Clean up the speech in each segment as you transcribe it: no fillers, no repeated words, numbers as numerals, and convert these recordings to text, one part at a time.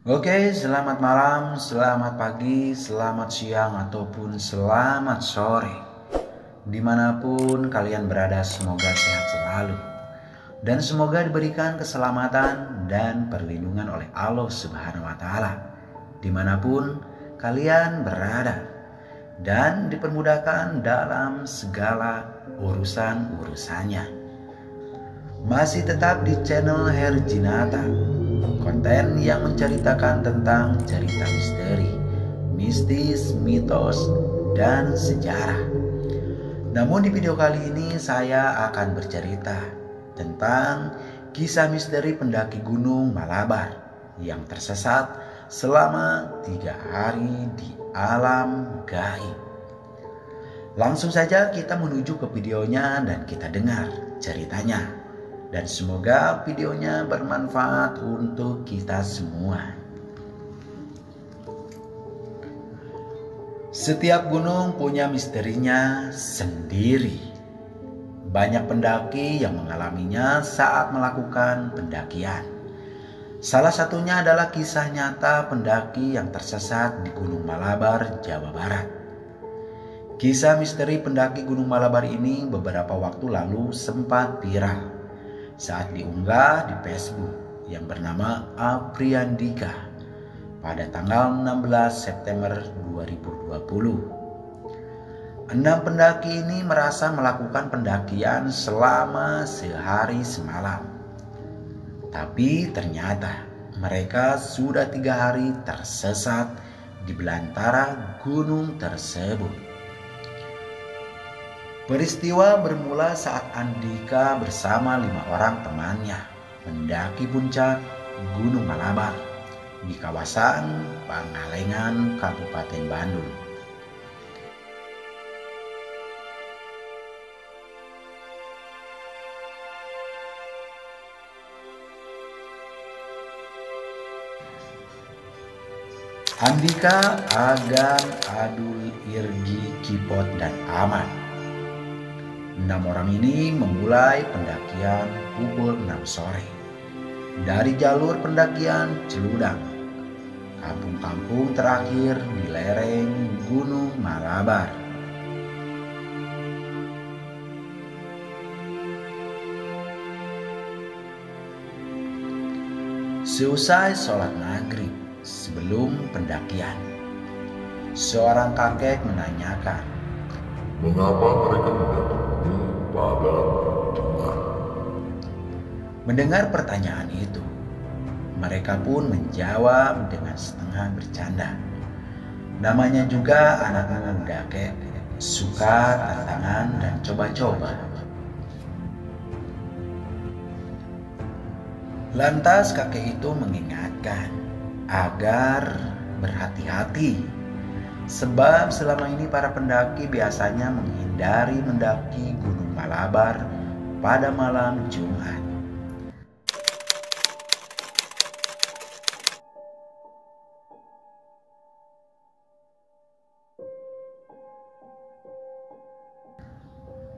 Oke, selamat malam, selamat pagi, selamat siang, ataupun selamat sore. Dimanapun kalian berada, semoga sehat selalu. Dan semoga diberikan keselamatan dan perlindungan oleh Allah Subhanahu wa Ta'ala. Dimanapun kalian berada. Dan dipermudahkan dalam segala urusan-urusannya. Masih tetap di channel Herjinata. Konten yang menceritakan tentang cerita misteri, mistis, mitos, dan sejarah. Namun di video kali ini saya akan bercerita tentang kisah misteri pendaki Gunung Malabar yang tersesat selama 3 hari di alam gaib. Langsung saja kita menuju ke videonya dan kita dengar ceritanya. Dan semoga videonya bermanfaat untuk kita semua. Setiap gunung punya misterinya sendiri. Banyak pendaki yang mengalaminya saat melakukan pendakian. Salah satunya adalah kisah nyata pendaki yang tersesat di Gunung Malabar, Jawa Barat. Kisah misteri pendaki Gunung Malabar ini beberapa waktu lalu sempat viral saat diunggah di Facebook yang bernama Apriandika pada tanggal 16 September 2020. 6 pendaki ini merasa melakukan pendakian selama sehari semalam. Tapi ternyata mereka sudah 3 hari tersesat di belantara gunung tersebut. Peristiwa bermula saat Andika bersama 5 orang temannya mendaki puncak Gunung Malabar di kawasan Pangalengan, Kabupaten Bandung. Andika, Agan, Adul, Irgi, Kipot, dan Aman. 6 orang ini memulai pendakian pukul 6 sore dari jalur pendakian Celudang, kampung-kampung terakhir di lereng Gunung Malabar. Seusai sholat maghrib sebelum pendakian, seorang kakek menanyakan, "Mengapa mereka mendaki pada tengah?" Mendengar pertanyaan itu, mereka pun menjawab dengan setengah bercanda. Namanya juga anak-anak mendaki, suka tantangan dan coba-coba. Lantas kakek itu mengingatkan agar berhati-hati, sebab selama ini para pendaki biasanya menghindari mendaki Gunung Malabar pada malam Jumat.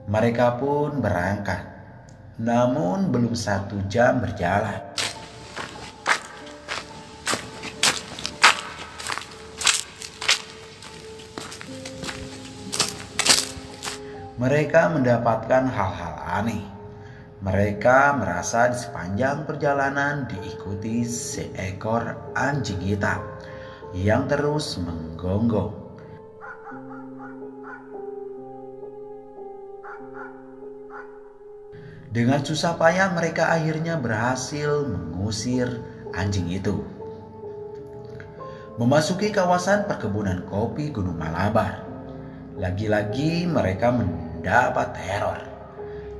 Mereka pun berangkat, namun belum 1 jam berjalan, mereka mendapatkan hal-hal aneh. Mereka merasa di sepanjang perjalanan diikuti seekor anjing hitam yang terus menggonggong. Dengan susah payah mereka akhirnya berhasil mengusir anjing itu. Memasuki kawasan perkebunan kopi Gunung Malabar, lagi-lagi mereka mendapat teror.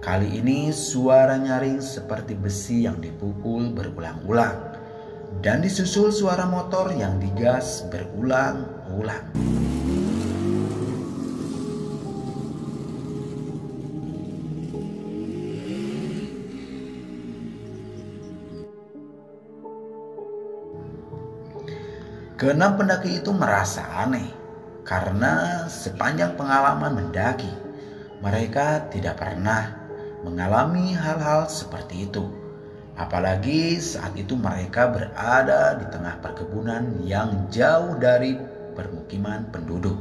Kali ini suara nyaring seperti besi yang dipukul berulang-ulang, dan disusul suara motor yang digas berulang-ulang. Keenam pendaki itu merasa aneh karena sepanjang pengalaman mendaki, mereka tidak pernah mengalami hal-hal seperti itu. Apalagi saat itu mereka berada di tengah perkebunan yang jauh dari permukiman penduduk.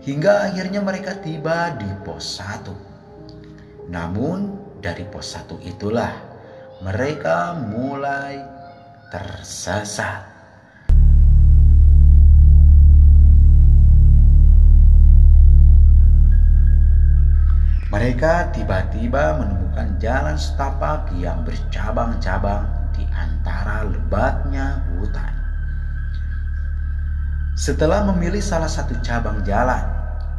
Hingga akhirnya mereka tiba di pos 1. Namun dari pos 1 itulah mereka mulai tersesat. Mereka tiba-tiba menemukan jalan setapak yang bercabang-cabang di antara lebatnya hutan. Setelah memilih salah satu cabang jalan,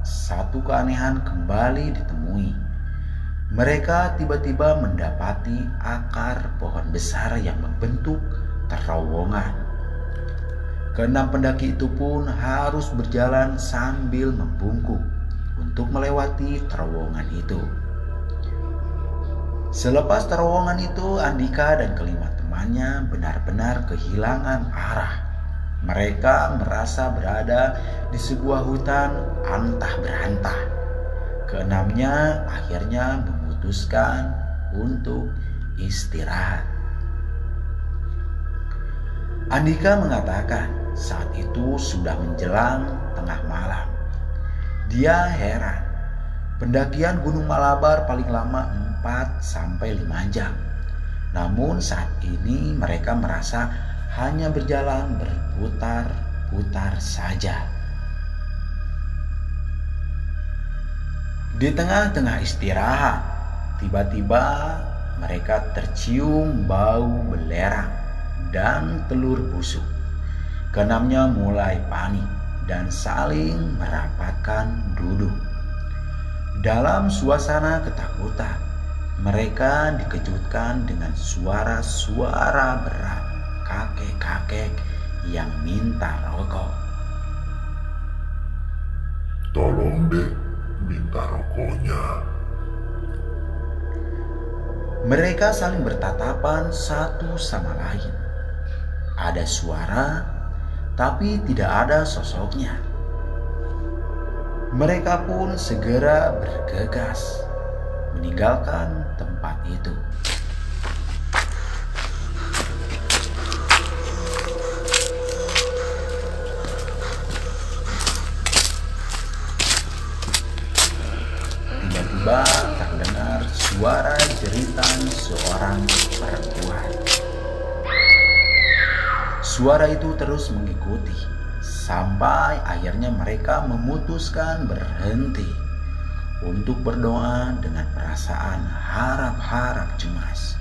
satu keanehan kembali ditemui. Mereka tiba-tiba mendapati akar pohon besar yang membentuk terowongan. Keenam pendaki itu pun harus berjalan sambil membungkuk untuk melewati terowongan itu. Selepas terowongan itu, Andika dan kelima temannya benar-benar kehilangan arah. Mereka merasa berada di sebuah hutan antah berantah. Keenamnya akhirnya memutuskan untuk istirahat. Andika mengatakan saat itu sudah menjelang tengah malam. Dia heran, pendakian Gunung Malabar paling lama 4-5 jam. Namun saat ini mereka merasa hanya berjalan berputar-putar saja. Di tengah-tengah istirahat, tiba-tiba mereka tercium bau belerang dan telur busuk. Keenamnya mulai panik dan saling merapatkan duduk. Dalam suasana ketakutan, mereka dikejutkan dengan suara-suara berat kakek-kakek yang minta rokok. Tolong dek, minta rokoknya. Mereka saling bertatapan satu sama lain. Ada suara, tapi tidak ada sosoknya. Mereka pun segera bergegas meninggalkan tempat itu. Tiba-tiba terdengar suara jeritan seorang perempuan. Suara itu terus mengikuti sampai akhirnya mereka memutuskan berhenti untuk berdoa dengan perasaan harap-harap cemas.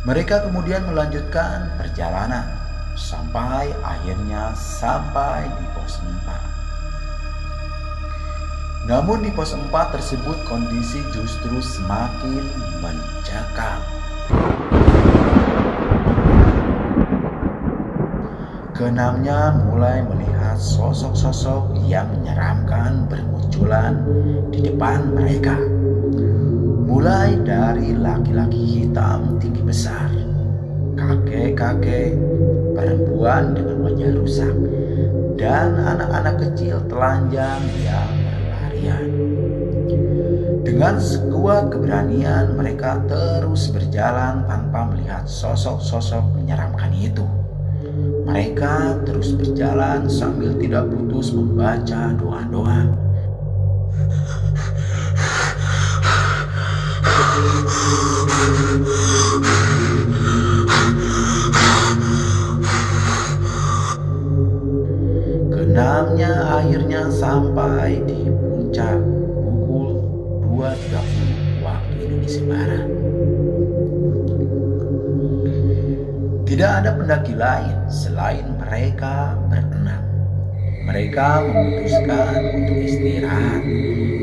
Mereka kemudian melanjutkan perjalanan sampai akhirnya sampai di pos 4. Namun di pos 4 tersebut kondisi justru semakin mencekam. Keenamnya mulai melihat sosok-sosok yang menyeramkan bermunculan di depan mereka. Mulai dari laki-laki hitam tinggi besar, kakek-kakek, perempuan dengan wajah rusak, dan anak-anak kecil telanjang yang berlarian. Dengan sekuat keberanian mereka terus berjalan tanpa melihat sosok-sosok menyeramkan itu. Mereka terus berjalan sambil tidak putus membaca doa-doa. Keenamnya akhirnya sampai di puncak pukul 2.30 waktu Indonesia Barat. Tidak ada pendaki lain selain mereka berenam. Mereka memutuskan untuk istirahat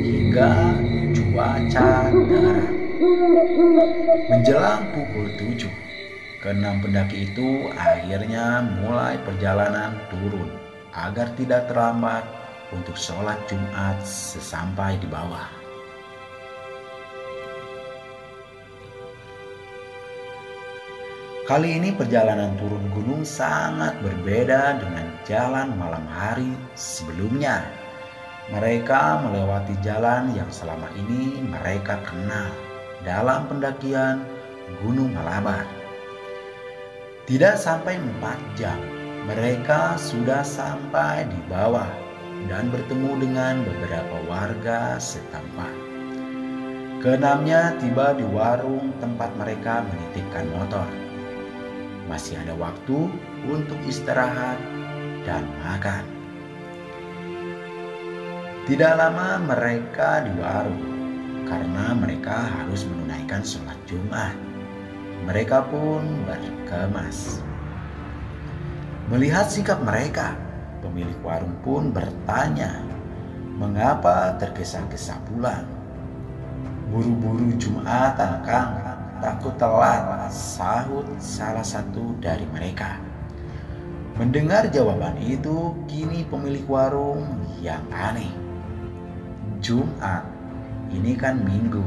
hingga cuaca terang. Menjelang pukul 7, keenam pendaki itu akhirnya mulai perjalanan turun agar tidak terlambat untuk sholat Jumat sesampai di bawah. Kali ini perjalanan turun gunung sangat berbeda dengan jalan malam hari sebelumnya. Mereka melewati jalan yang selama ini mereka kenal dalam pendakian Gunung Malabar. Tidak sampai 4 jam, mereka sudah sampai di bawah dan bertemu dengan beberapa warga setempat. Keenamnya tiba di warung tempat mereka menitipkan motor. Masih ada waktu untuk istirahat dan makan. Tidak lama mereka di warung karena mereka harus menunaikan sholat Jumat. Mereka pun berkemas. Melihat sikap mereka, pemilik warung pun bertanya, mengapa tergesa-gesa pulang? Buru-buru Jumatan, Kang. Takut telat, sahut salah satu dari mereka. Mendengar jawaban itu, kini pemilik warung yang aneh. Jumat, ini kan Minggu,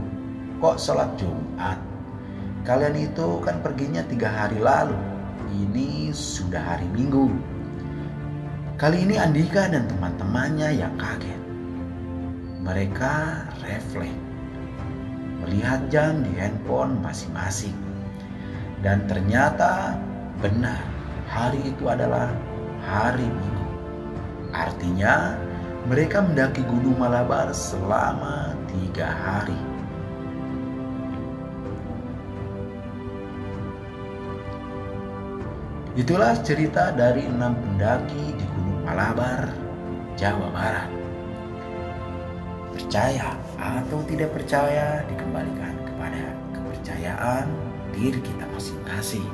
kok sholat Jumat? Kalian itu kan perginya 3 hari lalu, ini sudah hari Minggu. Kali ini Andika dan teman-temannya yang kaget. Mereka refleks melihat jam di handphone masing-masing. Dan ternyata benar, hari itu adalah hari Minggu. Artinya mereka mendaki Gunung Malabar selama 3 hari. Itulah cerita dari 6 pendaki di Gunung Malabar, Jawa Barat. Percaya atau tidak percaya dikembalikan kepada kepercayaan diri kita masing-masing.